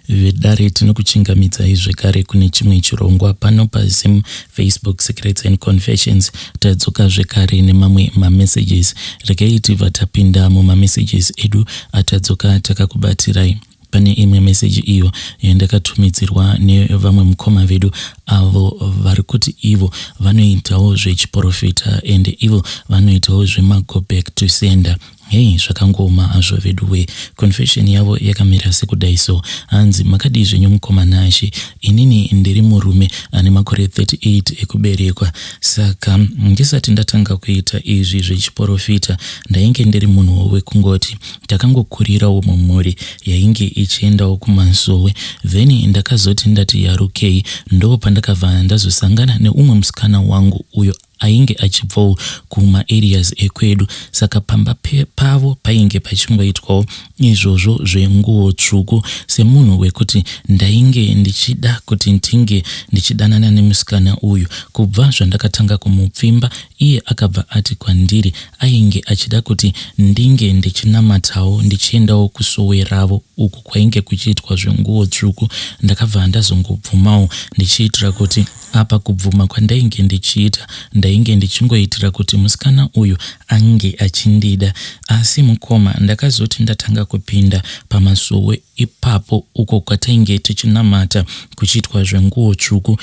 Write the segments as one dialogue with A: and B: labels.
A: vedare tinokuchingamidzai zvekare kune chimwe chirongwa pano paZim Facebook Secrets and Confessions. Tadzoka zvekare nemamwe mamessages. Regai tibva tapinda mumamessages edu atadzoka takakubatirai. Pane imwe message iyo yandakatumidzirwa nevamwe mukoma vedu avo vari kuti ivo vanoitawo zvechiprofita and ivo vanoitawo zvemago back to sender. Hey, zvakangoma hazvo veduwe. Confession yavo yakamira sekudai so. Hanzi makadi zvenyu mukoma nashi. Inini ndiri murume ane makore 38 ekuberekwa. Saka ndisati ndatanga kuita izvi zvechiprofita ndainge ndiri munhu wekungoti takangokurirawo mumhuri yainge ichiendawo kumasowe. Then ndakazoti ndati yarukei ndo pandakabva ndazosangana neumwe musikana wangu uyo ainge achibvawo kuma areas ekwedu. Saka pamba pavo painge pachingoitwawo izvozvo zvenguo tsvuku. Semunhu wekuti ndainge ndichida kuti ndinge ndichidanana nemusikana uyu. Kubva zvandakatanga kumupfimba iye akabva ati kwandiri ainge achida kuti ndinge ndichinamatawo ndichiendawo kusowe ravo uku kwainge kuchiitwa zvenguo tsvuku. Ndakabva ndazongobvumawo ndichiitira kuti apa kubvuma kwandainge ndichiita ndainge ndichingoitira kuti musikana uyu ange achindida. Asi mukoma ndakazoti ndatanga kupinda pamasowe ipapo uko kwatainge tichinamata kuchiitwa zvenguo tsvuku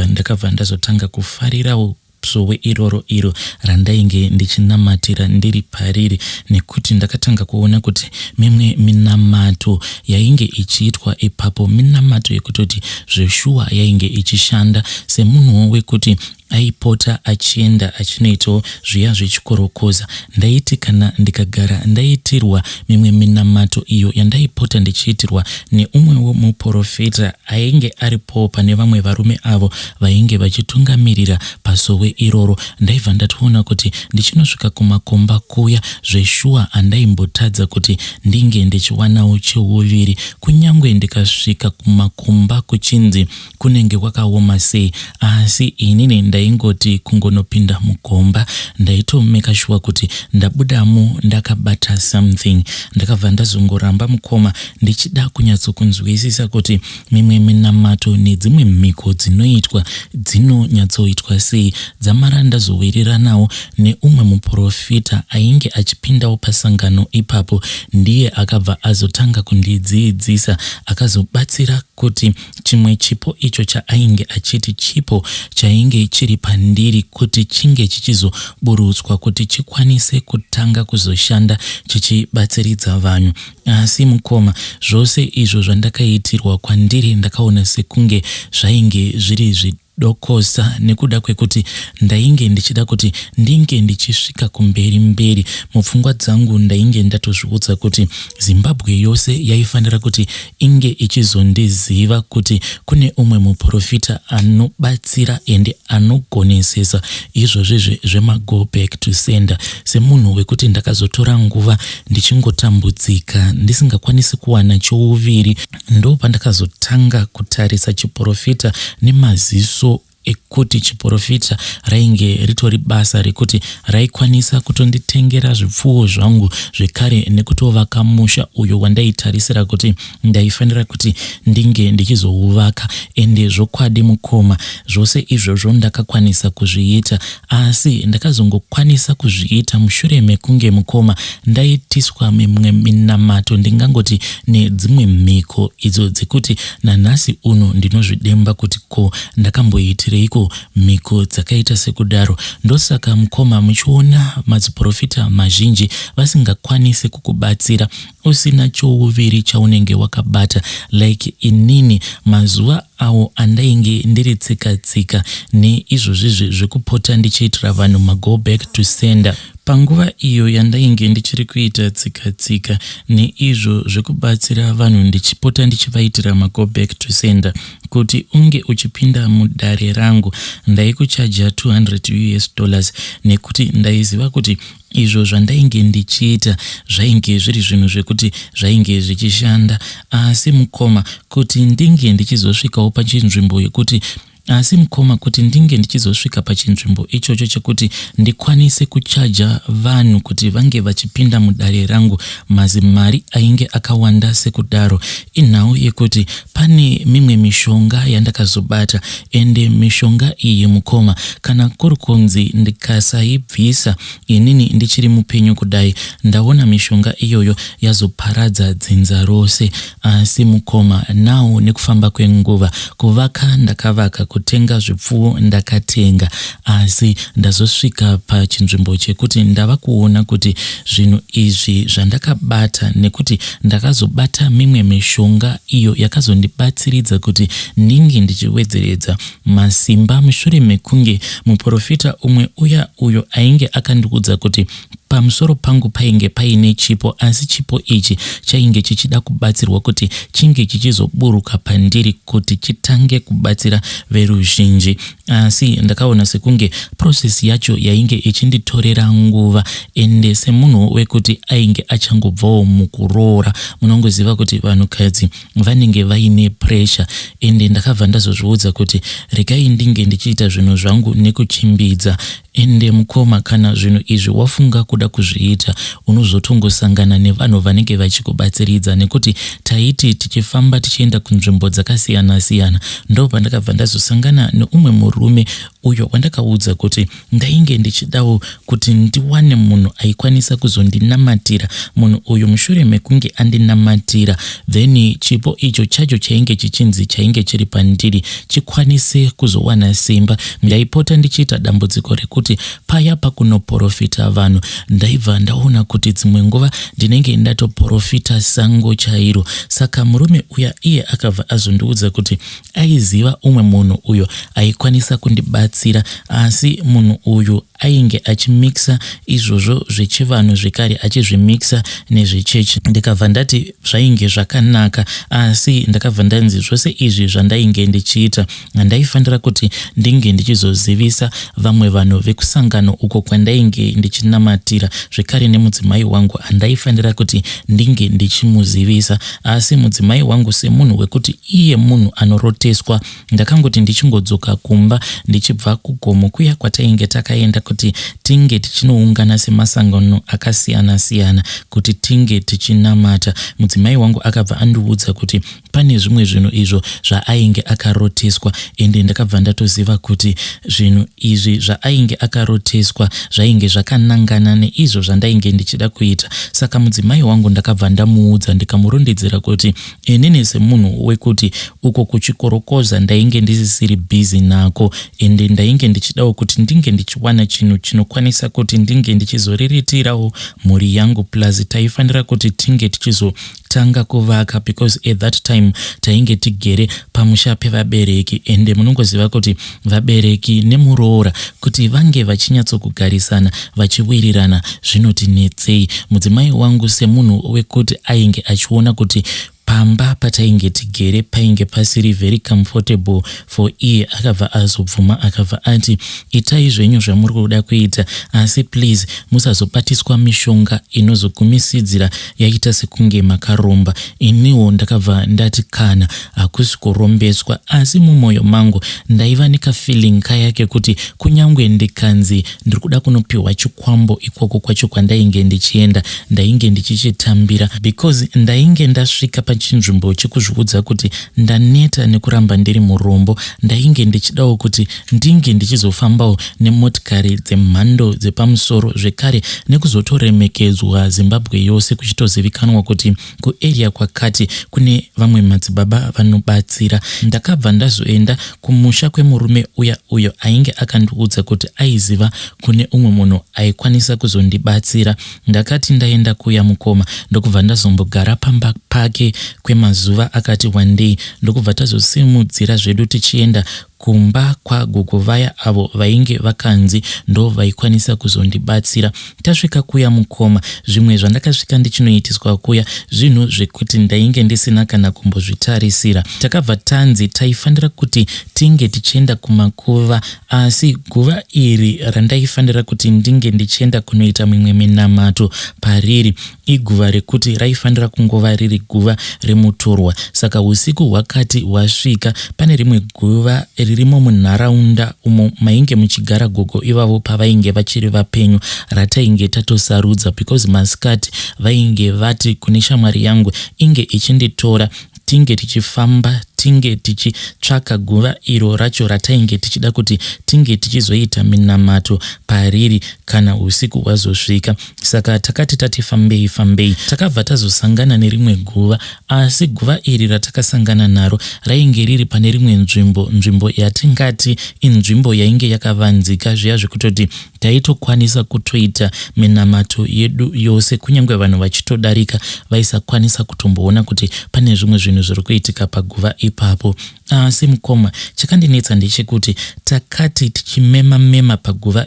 A: ndakabva ndazotanga kufarirawo sowe iro randainge ndichinamatira ndiri pariri, nekuti ndakatanga kuona kuti mimwe minamato yainge ichiitwa ipapo minamato yekutoti zveshuwa yainge ichishanda. Semunhu wekuti aipota achienda achinoitawo zviya zvechikorokoza, ndaiti kana ndikagara ndaitirwa mimwe minamato iyo yandaipota ndichiitirwa neumwewo muprofita ainge aripo pane vamwe varume avo vainge vachitungamirira pasowe iroro. Ndaibva ndatoona kuti ndichinosvika kumakomba kuya zveshuwa andaimbotadza kuti ndinge ndichiwanawo cheuviri. Kunyangwe ndikasvika kumakomba kuchinzi kunenge kwakaoma sei, asi inini ndaingoti kungonopinda mukomba ndaitomeka sure kuti ndabudamo ndakabata something. Ndakabva ndazongoramba mukoma ndichida kunyatsokunzwisisa kuti mimwe minamato nedzimwe mhiko dzinoitwa dzinonyatsoitwa sei. Dzamara ndazowiriranawo neumwe muprofita ainge achipindawo pasangano ipapo. Ndiye akabva azotanga kundidzidzisa, akazobatsira kuti chimwe chipo icho chaainge achiti chipo chainge chiri pandiri kuti chinge chichizoburutswa kuti chikwanise kutanga kuzoshanda chichibatsiridza vanhu. Asi mukoma zvose izvo zvandakaitirwa kwandiri ndakaona sekunge zvainge zviri zvidokosa, nekuda kwekuti ndainge ndichida kuti ndinge ndichisvika kumberi. Mupfungwa dzangu ndainge ndatozviudza kuti Zimbabwe yose yaifanira kuti inge ichizondiziva kuti kune umwe muprofita anobatsira ende anogonesesa izvozvi zvemago back to sender. Semunhu wekuti ndakazotora nguva ndichingotambudzika ndisingakwanisi kuwana chouviri, ndo pandakazotanga kutarisa chiprofita nemaziso ekuti chiprofita rainge ritori basa rekuti raikwanisa kutonditengera zvipfuwo zvangu zvekare nekutovaka musha uyo wandaitarisira kuti ndaifanira kuti ndinge ndichizouvaka. Ende zvokwadi mukoma zvose izvozvo ndakakwanisa kuzviita, asi ndakazongokwanisa kuzviita mushure mekunge mukoma ndaitiswa mimwe minamato, ndingangoti nedzimwe mhiko idzo dzekuti nanhasi uno ndinozvidemba kuti ko ndakamboitira iko mhiko dzakaita sekudaro. Ndosaka mukoma muchiona madziprofita mazhinji vasingakwanisi kukubatsira usina chouviri chaunenge wakabata. Like inini mazuva awo andainge ndiri tsika neizvozvi zvekupota ndichiitira vanhu mago back to sender. Panguva iyo yandainge ndichiri kuita tsika neizvo zvekubatsira vanhu ndichipota ndichivaitira mago back to sender, kuti unge uchipinda mudare rangu ndaikuchaja $200 nekuti ndaiziva kuti izvo zvandainge ndichiita zvainge zviri zvinhu zvekuti zvainge zvichishanda. Asi mukoma kuti ndinge ndichizosvikawo pachinzvimbo yekuti asi mukoma kuti ndinge ndichizosvika pachinzvimbo ichocho chekuti ndikwanise kuchaja vanhu kuti vange vachipinda mudare rangu mazimari ainge akawanda sekudaro, inhau yekuti pane mimwe mishonga yandakazobata, ende mishonga iyi mukoma, kana kuri kunzi ndikasaibvisa inini ndichiri mupenyu kudai, ndaona mishonga iyoyo yazoparadza dzinza rose. Asi mukoma, nawo nekufamba kwenguva, kuvaka ndakavaka, kutenga zvipfuwo ndakatenga, asi ndazosvika pachinzvimbo chekuti ndava kuona kuti zvinhu izvi zvandakabata, nekuti ndakazobata mimwe mishonga iyo yakazondibatsiridza kuti ndinge ndichiwedzeredza masimba mushure mekunge muprofita umwe uyo ainge akandiudza kuti pamusoro pangu painge paine chipo, asi chipo ichi chainge chichida kubatsirwa kuti chinge chichizoburuka pandiri kuti chitange kubatsira veruzhinji. Asi ndakaona sekunge process yacho yainge ichinditorera nguva, ende semunhu wekuti ainge achangobvawo mukuroora. Munongoziva kuti vanhukadzi vanenge vaine pressure, ende ndakabva ndazozviudza kuti regai ndinge ndichiita zvinhu zvangu nekuchimbidza. Ende mukoma, kana zvinhu izvi wafunga kuda kuzviita, unozotongosangana nevanhu vanenge vachikubatsiridza, nekuti taiti tichifamba tichienda kunzvimbo dzakasiyana siyana. Ndo pandakabva ndazosangana neumwe murume uyo wandakaudza kuti ndainge ndichidawo kuti ndiwane munhu aikwanisa kuzondinamatira. Munhu uyu mushure mekunge andinamatira, then chipo icho chacho chainge chichinzi chainge chiri pandiri chikwanise kuzowana simba. Ndaipota ndichiita dambudziko rekuti paya pakunoprofita vanhu, ndaibva ndaona kuti dzimwe nguva ndinenge ndatoprofita sango chairo. Saka murume uya iye akabva azondiudza kuti aiziva umwe munhu uyo aikwanisa kundibatsira, asi munhu uyu ainge achimixa izvozvo zvechivanhu zvekare achizvimixa nezvechechi. Ndikabva ndati zvainge zvakanaka, asi ndakabva ndanzi zvose izvi zvandainge ndichiita ndaifanira kuti ndinge ndichizozivisa vamwe vanhu vekusangano uko kwandainge ndichinamatira, zvekare nemudzimai wangu andaifanira kuti ndinge ndichimuzivisa. Asi mudzimai wangu semunhu wekuti iye munhu anoroteswa, ndakangoti ndichingodzoka kumba ndichibva kugomo kuya kwatainge takaenda kuti tinge tichinoungana semasangano akasiyana siyana kuti tinge tichinamata, mudzimai wangu akabva andiudza kuti pane zvimwe zvinhu izvo zvaainge akaroteswa, ende ndakabva ndatoziva kuti zvinhu izvi zvaainge akaroteswa zvainge zvakanangana neizvo zvandainge ndichida kuita. Saka mudzimai wangu ndakabva ndamuudza ndikamurondedzera kuti inini semunhu wekuti uko kuchikorokoza ndainge ndisisiri busy nako, ende ndainge ndichidawo kuti ndinge ndichiwana chinhu chinokwanisa kuti ndinge ndichizoriritirawo mhuri yangu, plus taifanira kuti tinge tichizotanga kuvaka, because at that time tainge tigere pamusha pevabereki, ende munongoziva kuti vabereki nemuroora kuti vange vachinyatsokugarisana vachiwirirana zvinotinetsei. Mudzimai wangu semunhu wekuti ainge achiona kuti pamba patainge tigere painge pasiri very comfortable for iye, akabva azobvuma akabva ati itai zvenyu zvamuri kuda kuita, asi please musazobatiswa mishonga inozogumisidzira yaita sekunge makaromba. Iniwo ndakabva ndati kana hakusi kurombeswa, asi mumwoyo mangu ndaiva nekafeeling kayake kuti kunyangwe ndikanzi ndiri kuda kunopiwa chikwambo ikoko kwacho kwandainge ndichienda, ndainge ndichichitambira, because ndainge ndasvika pachinzvimbo chekuzviudza kuti ndaneta nekuramba ndiri murombo. Ndainge ndichidawo kuti ndinge ndichizofambawo nemotikari dzemhando dzepamusoro, zvekare nekuzotoremekedzwa Zimbabwe yose, kuchitozivikanwa kuti kuarea kwakati kune vamwe madzibaba vanobatsira. Ndakabva ndazoenda kumusha kwemurume uyo ainge akandiudza kuti aiziva kune umwe munhu aikwanisa kuzondibatsira. Ndakati ndaenda kuya mukoma, ndokubva ndazombogara pamba pake kwemazuva akati wandei, ndokubva tazosimudzira zvedu tichienda kumba kwagogo vaya avo vainge vakanzi ndo vaikwanisa kuzondibatsira. Tasvika kuya mukoma, zvimwe zvandakasvika ndichinoitiswa kuya zvinhu zvekuti ndainge ndisina kana kumbozvitarisira. Takabva tanzi taifanira kuti tinge tichienda kumakuva, asi guva iri randaifanira kuti ndinge ndichienda kunoita mimwe minamato pariri iguva rekuti raifanira kungova riri guva remutorwa. Saka usiku hwakati hwasvika, pane rimwe guva ririmo munharaunda umo mainge muchigara gogo ivavo pavainge vachiri vapenyu ratainge tatosarudza, because masikati vainge vati kune shamwari yangu inge ichinditora tinge tichifamba tinge tichitsvaka guva iro racho ratainge tichida kuti tinge tichizoita minamato pariri kana usiku hwazosvika. Saka takati tati fambei takabva tazosangana nerimwe guva, asi guva iri ratakasangana naro rainge riri pane rimwe nzvimbo yatingati inzvimbo yainge yakavanzika zviya zvekutoti taitokwanisa kutoita minamato yedu yose, kunyange vanhu vachitodarika vaisakwanisa kutomboona kuti pane zvimwe zvinhu zviri kuitika paguva ipapo. Asi mukoma, chakandinetsa ndechekuti takati tichimema paguva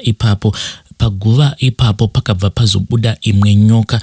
A: ipapo pakabva pazobuda imwe nyoka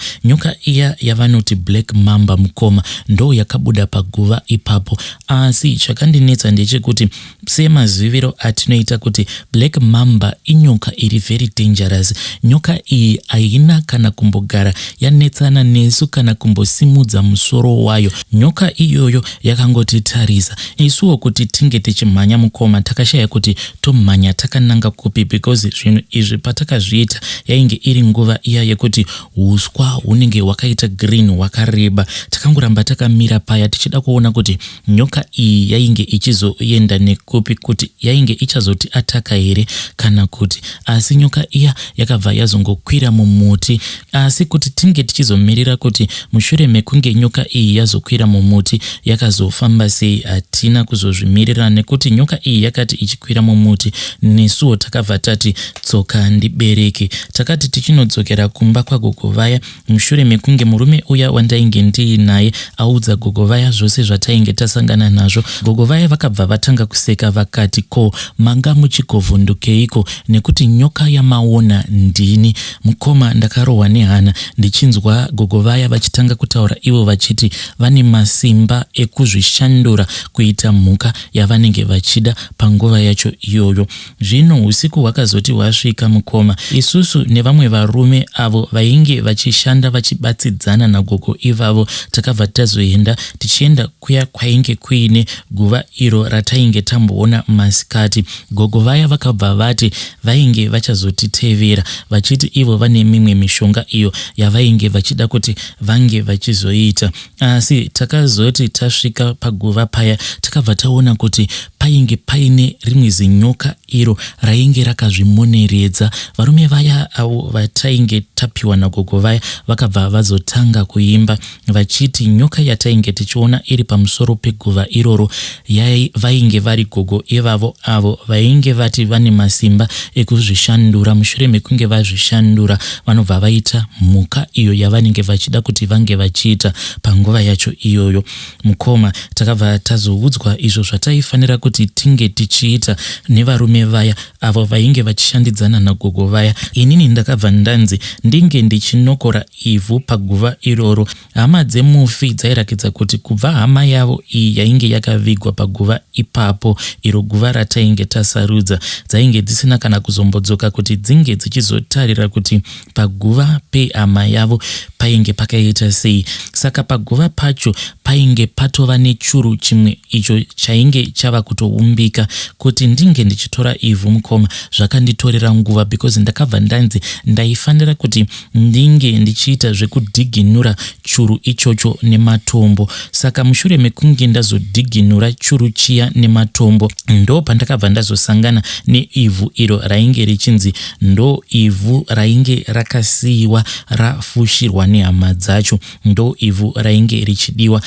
A: iya yavanoti black mamba mukoma, ndo yakabuda paguva ipapo. Asi chakandinetsa ndechekuti semaziviro atinoita kuti black mamba inyoka iri very dangerous. Nyoka iyi haina kana kumbogara yanetsana nesu kana kumbosimudza musoro wayo. Nyoka iyoyo yakangotitarisa isuwo kuti tinge tichimhanya mukoma, takashaya kuti tomhanya takananga kupi, because zvinhu izvi patakazviita yainge iri nguva iya yekuti huswa hunenge hwakaita green hwakareba. Takangoramba takamira paya tichida kuona kuti nyoka iyi yainge ichizoenda nekupi, kuti yainge ichazoti ataka here kana kuti. Asi nyoka iya yakabva yazongokwira mumuti. Asi kuti tinge tichizomirira kuti mushure mekunge nyoka iyi yazokwira mumuti yakazofamba sei, hatina kuzozvimirira, nekuti nyoka iyi yakati ichikwira mumuti nesuwo takabva tati tsoka ndibereke. Takati tichinodzokera kumba kwagogo vaya mushure mekunge murume uya wandainge ndiinaye audza gogo vaya zvose zvatainge tasangana nazvo, gogo vaya vakabva vatanga kuseka vakati, ko manga muchigovhundukeiko nekuti nyoka yamaona ndini? Mukoma, ndakarohwa nehana ndichinzwa gogo vaya vachitanga kutaura ivo vachiti vane masimba ekuzvishandura kuita mhuka yavanenge vachida panguva yacho iyoyo. Zvino usiku hwakazoti hwasvika mukoma, isusu nevamwe varume avo vainge vachishanda vachibatsidzana nagogo ivavo takabva tazoenda tichienda kuya kwainge kuine guva iro ratainge tamboona masikati. Gogo vaya vakabva vati vainge vachazotitevera vachiti ivo vane mimwe mishonga iyo yavainge vachida kuti vange vachizoita. Asi takazoti tasvika paguva paya takabva taona kuti painge paine rimwe zinyoka iro rainge rakazvimoneredza. Varume vaya avo vatainge tapiwa nagogo vaya vakabva vazotanga kuimba vachiti nyoka yatainge tichiona iri pamusoro peguva iroro vainge vari gogo ivavo avo vainge vati vane masimba ekuzvishandura. Mushure mekunge vazvishandura vanobva vaita mhuka iyo yavanenge vachida kuti vange vachiita panguva yacho iyoyo. Mukoma, takabva tazoudzwa izvo zvataifanira kuti tinge tichiita nevarume vaya avo vainge vachishandidzana nagogo vaya. Inini ndakabva ndanzi ndinge ndichinokora ivhu paguva iroro. Hama dzemufi dzairakidza kuti kubva hama yavo iyi yainge yakavigwa paguva ipapo iro guva ratainge tasarudza dzainge dzisina kana kuzombodzoka kuti dzinge dzichizotarira kuti paguva pehama yavo painge pakaita sei. Saka paguva pacho painge patova nechuru chimwe icho chainge chava kutoumbika. Kuti ndinge ndichitora ivhu mukoma zvakanditorera nguva, because ndakabva ndanzi ndaifanira kuti ndinge ndichiita zvekudhiginura churu ichocho nematombo. Saka mushure mekunge ndazodhiginura churu chiya nematombo ndo pandakabva ndazosangana neivhu iro rainge richinzi ndo ivhu rainge rakasiyiwa rafushirwa nehama dzacho, ndo ivhu rainge richidiwa,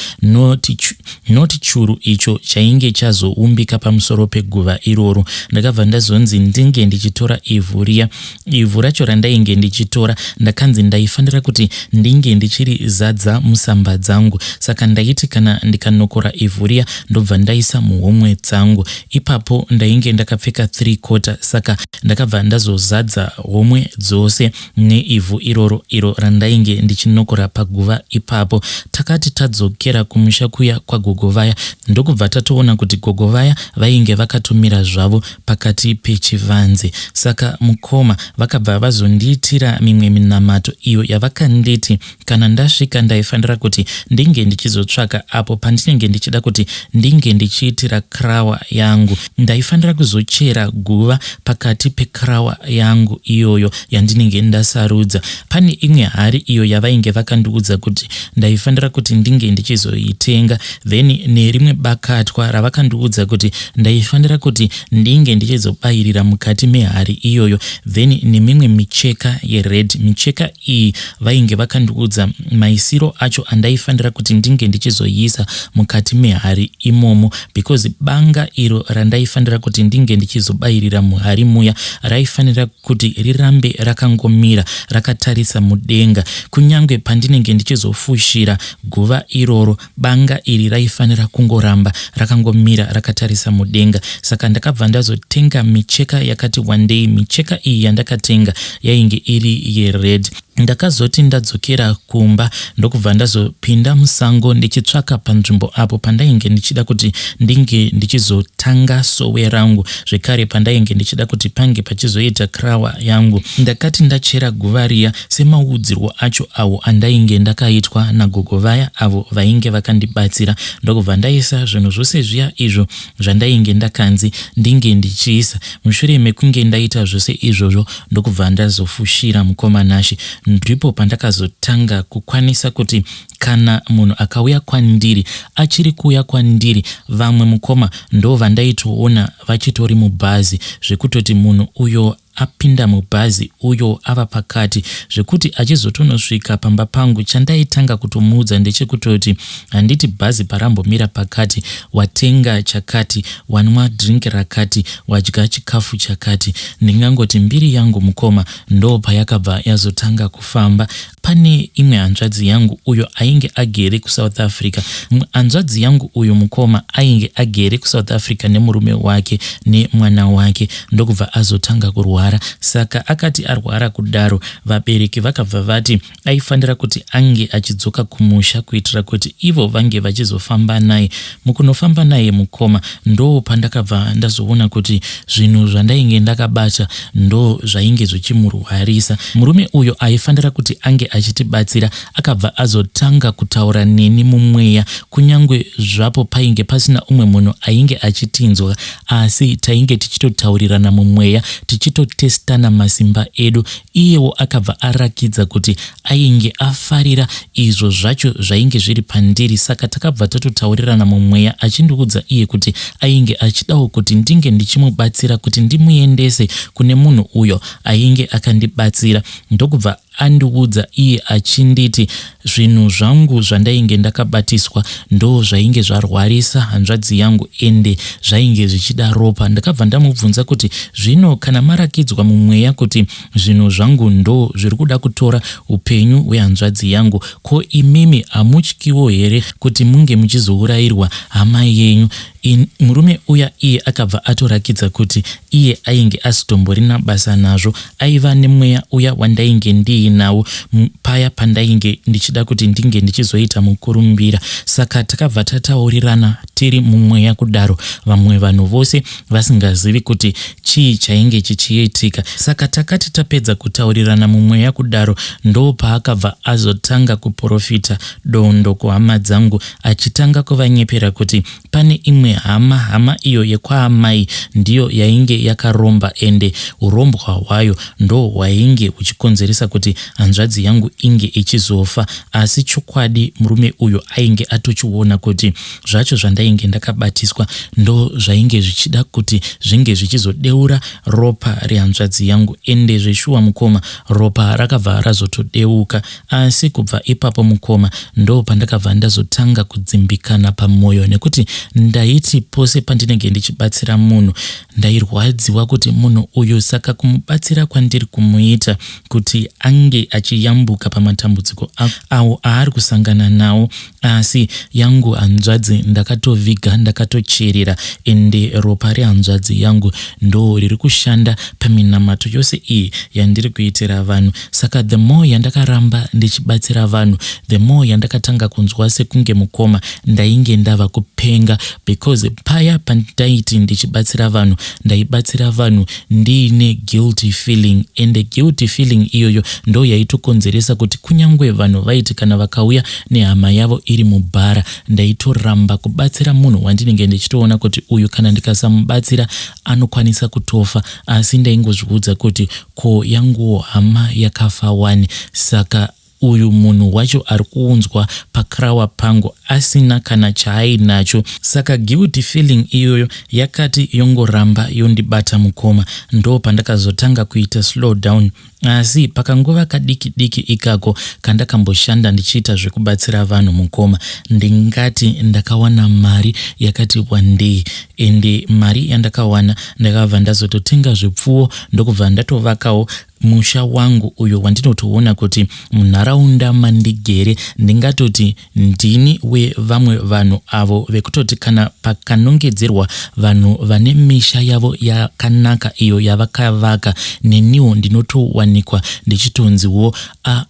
A: noti churu icho chainge chazoumbika pamusoro peguva iroro. Ndakabva ndazonzi ndinge ndichitora ivhu riya. Ivhu racho randainge ndichitora ndakanzi ndaifanira kuti ndinge ndichirizadza musamba dzangu. Saka ndaiti kana ndikanokora ivhu riya ndobva ndaisa muhomwe dzangu. Ipapo ndainge ndakapfeka 3/4, saka ndakabva ndazozadza homwe dzose neivhu iroro iro randainge ndichinokora paguva ipapo. Takati tadzokera kumusha kuya kwagogo vaya ndokubva tatoona kuti gogo vaya vaya vainge vakatomira zvavo pakati pechivanze. Saka mukoma vakabva vazondiitira mimwe minamato iyo yavakanditi kana ndasvika ndaifanira kuti ndinge ndichizotsvaka apo pandinenge ndichida kuti ndinge ndichiitira krawa yangu. Ndaifanira kuzochera guva pakati pekrawa yangu iyoyo yandinenge ndasarudza. Pane imwe hari iyo yavainge vakandiudza kuti ndaifanira kuti ndinge ndichizoitenga, then nerimwe bakatwa ravakandiudza kuti ndaifanira kuti ndinge ndichizobayirira mukati mehari iyoyo, then nemimwe micheka yered. Micheka iyi vainge vakandiudza maisiro acho andaifanira kuti ndinge ndichizoisa mukati mehari imomo, because banga iro randaifanira kuti ndinge ndichizobayirira muhari muya raifanira kuti rirambe rakangomira rakatarisa mudenga. Kunyange pandinenge ndichizofushira guva iroro, banga iri raifanira kungoramba rakangomira rakatarisa mudenga. Saka ndakabva ndazotenga micheka yakati wandei. Micheka iyi yandakatenga yainge iri yered. Ndakazoti ndadzokera kumba ndokubva ndazopinda musango ndichitsvaka panzvimbo apo pandainge ndichida kuti ndinge ndichizotanga sowe rangu, zvekare pandainge ndichida kuti pange pachizoita krawa yangu. Ndakati ndachera guva riya semaudzirwo acho awo andainge ndakaitwa nagogo vaya avo vainge vakandibatsira, ndokubva ndaisa zvinhu zvose zviya izvo zvandainge ndakanzi ndinge ndichiisa. Mushure mekunge ndaita zvose izvozvo ndokubva ndazofushira mukoma Nashi. Ndipo pandakazotanga kukwanisa kuti kana munhu akauya kwandiri achiri kuuya kwandiri, vamwe mukoma ndo vandaitoona vachitori mubhazi, zvekutoti munhu uyo apinda mubhazi uyo ava pakati, zvekuti achizotonosvika pamba pangu chandaitanga kutomuudza ndechekutoti handiti bhazi parambomira pakati, watenga chakati, wanwa drink rakati, wadya chikafu chakati. Ndingangoti mbiri yangu mukoma ndo payakabva yazotanga kufamba. Pane imwe hanzvadzi yangu uyo ainge agere kuSouth Africa. Hanzvadzi yangu uyo mukoma ainge agere kuSouth Africa nemurume wake nemwana wake, ndokubva azotanga kurwara. Saka akati arwara kudaro, vabereki vakabva vati aifanira kuti ange achidzoka kumusha kuitira kuti ivo vange vachizofamba naye. Mukunofamba naye mukoma ndo pandakabva ndazoona kuti zvinhu zvandainge ndakabata ndo zvainge zvichimurwarisa. Murume uyo aifanira kuti ange achitibatsira akabva azotanga kutaura neni mumweya, kunyangwe zvapo painge pasina umwe munhu ainge achitinzwa, asi tainge tichitotaurirana mumweya tichitotestana masimba edu. Iyewo akabva arakidza kuti ainge afarira izvo zvacho zvainge zviri pandiri. Saka takabva tatotaurirana mumweya achindiudza iye kuti ainge achidawo kuti ndinge ndichimubatsira kuti ndimuendese kune munhu uyo ainge akandibatsira. Ndokubva andiudza iye achinditi zvinhu zvangu zvandainge ndakabatiswa ndo zvainge zvarwarisa hanzvadzi yangu ende zvainge zvichida ropa. Ndakabva ndamubvunza kuti zvino kana marakidzwa mumweya kuti zvinhu zvangu ndo zviri kuda kutora upenyu hwehanzvadzi yangu, ko imimi hamutyiwo here kuti munge muchizourayirwa hama yenyu? Murume uya iye akabva atorakidza kuti iye ainge asitomborina basa nazvo, aiva nemweya uya wandainge ndiinawo paya pandainge ndichida kuti ndinge ndichizoita mukurumbira. Saka takabva tataurirana tiri mumweya kudaro, vamwe vanhu vose vasingazivi kuti chii chainge chichiitika. Saka takati tapedza kutaurirana mumweya kudaro ndo paakabva azotanga kuprofita dondo kuhama dzangu, achitanga kuvanyepera kuti pane imwe hama iyo yekwaamai ndiyo yainge yakaromba, ende urombwa hwayo ndo hwainge huchikonzeresa kuti hanzvadzi yangu inge ichizofa. Asi chokwadi murume uyo ainge atochiona kuti zvacho zvandainge ndakabatiswa ndo zvainge zvichida kuti zvinge zvichizodeura ropa rehanzvadzi yangu, ende zveshuwa mukoma ropa rakabva razotodeuka. Asi kubva ipapo mukoma ndo pandakabva ndazotanga kudzimbikana pamwoyo, nekuti ndaiti pose pandinenge ndichibatsira munhu ndairwadziwa kuti munhu uyu, saka kumubatsira kwandiri kumuita kuti ange achiyambuka pamatambudziko awo aari kusangana nawo. Asi yangu hanzvadzi ndakatoviga, ndakatocherera, ende ropa rehanzvadzi yangu ndo riri kushanda paminamato yose iyi yandiri kuitira vanhu. Saka the more yandakaramba ndichibatsira vanhu, the more yandakatanga kunzwa sekunge mukoma ndainge ndava kupenga, because because paya pandaiti ndichibatsira vanhu ndaibatsira vanhu ndiine guilty feeling, and guilty feeling iyoyo ndo yaitokonzeresa kuti kunyangwe vanhu vaiti kana vakauya nehama yavo iri mubhara ndaitoramba kubatsira munhu wandinenge ndichitoona kuti uyu kana ndikasamubatsira anokwanisa kutofa, asi ndaingozviudza kuti ko yanguwo hama yakafa wani, saka uyu munhu wacho ari kuunzwa pakrawa pangu asina kana chaainacho. Saka guilty feeling iyoyo yakati yongoramba yondibata mukoma, ndo pandakazotanga kuita slow down. Asi pakanguva kadiki diki ikako kandakamboshanda ndichiita zvekubatsira vanhu mukoma, ndingati ndakawana mari yakati wandei, ende mari yandakawana ndakabva ndazototenga zvipfuwo ndokubva ndatovakawo musha wangu uyo wandinotoona kuti munharaunda mandigere ndingatoti ndini wevamwe vanhu avo vekutoti kana pakanongedzerwa vanhu vane misha yavo yakanaka iyo yavakavaka, neniwo ndinotowanikwa ndichitonziwo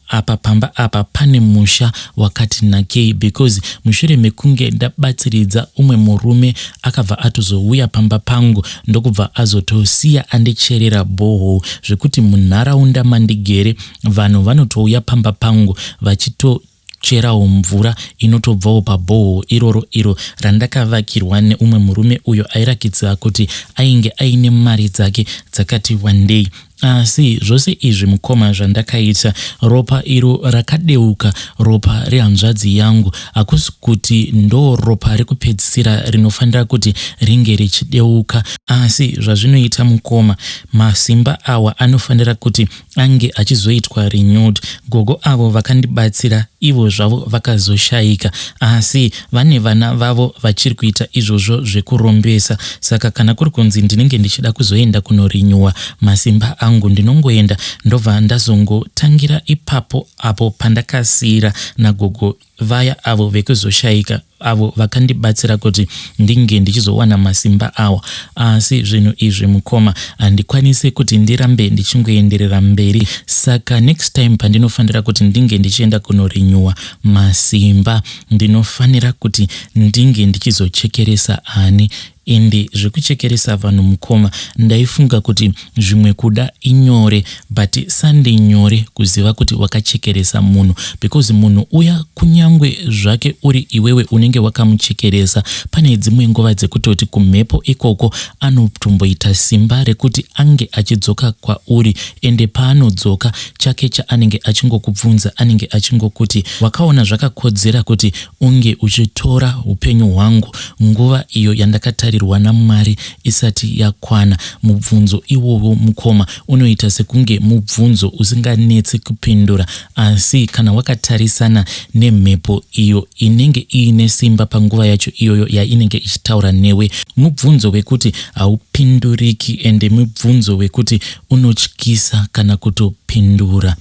A: apa pamba apa pane musha wakati nakei, because mushure mekunge ndabatsiridza umwe murume akabva atozouya pamba pangu ndokubva azotosiya andicherera boho, zvekuti munharaunda mandigere vanhu vanotouya pamba pangu vachitocherawo mvura inotobvawo pabhoho iro randakavakirwa neumwe murume uyo airakidza kuti ainge aine mari dzake dzakati wandei. Asi zvose izvi mukoma zvandakaita, ropa iro rakadeuka, ropa rehanzvadzi yangu, hakusi kuti ndo ropa rekupedzisira rinofanira kuti ringe richideuka, asi zvazvinoita mukoma, masimba awa anofanira kuti ange achizoitwa renewed. Gogo avo vakandibatsira ivo zvavo vakazoshayika, asi vane vana vavo vachiri kuita izvozvo zvekurombesa, saka kana kuri kunzi ndinenge ndichida kuzoenda kunorenyuwa masimba angu ndinongoenda ndobva ndazongotangira ipapo apo pandakasiyira nagogo vaya avo vekuzoshayika avo vakandibatsira kuti ndinge ndichizowana masimba awa. Asi zvinhu izvi mukoma handikwanise kuti ndirambe ndichingoenderera mberi, saka next time pandinofanira kuti ndinge ndichienda kunorenyuwa masimba ndinofanira kuti ndinge ndichizochekeresa ani. Ende zvekuchekeresa vanhu mukoma ndaifunga kuti zvimwe kuda inyore, but sande nyore kuziva kuti wakachekeresa munhu, because munhu uya kunyangwe zvake uri iwewe unenge wakamuchekeresa, pane dzimwe nguva dzekutoti kumhepo ikoko anotomboita simba rekuti ange achidzoka kwauri, ende paanodzoka chake chaanenge achingokubvunza anenge achingokuti wakaona zvakakodzera kuti unge uchitora upenyu hwangu nguva iyo yandakatarirwa naMwari isati yakwana. Mubvunzo iwowo mukoma unoita sekunge mubvunzo usinganetsi kupindura, asi kana wakatarisana nemhepo iyo inenge iine simba panguva yacho iyoyo yainenge ichitaura newe, mubvunzo wekuti haupinduriki, ende mubvunzo wekuti unotyisa kana kutopindura.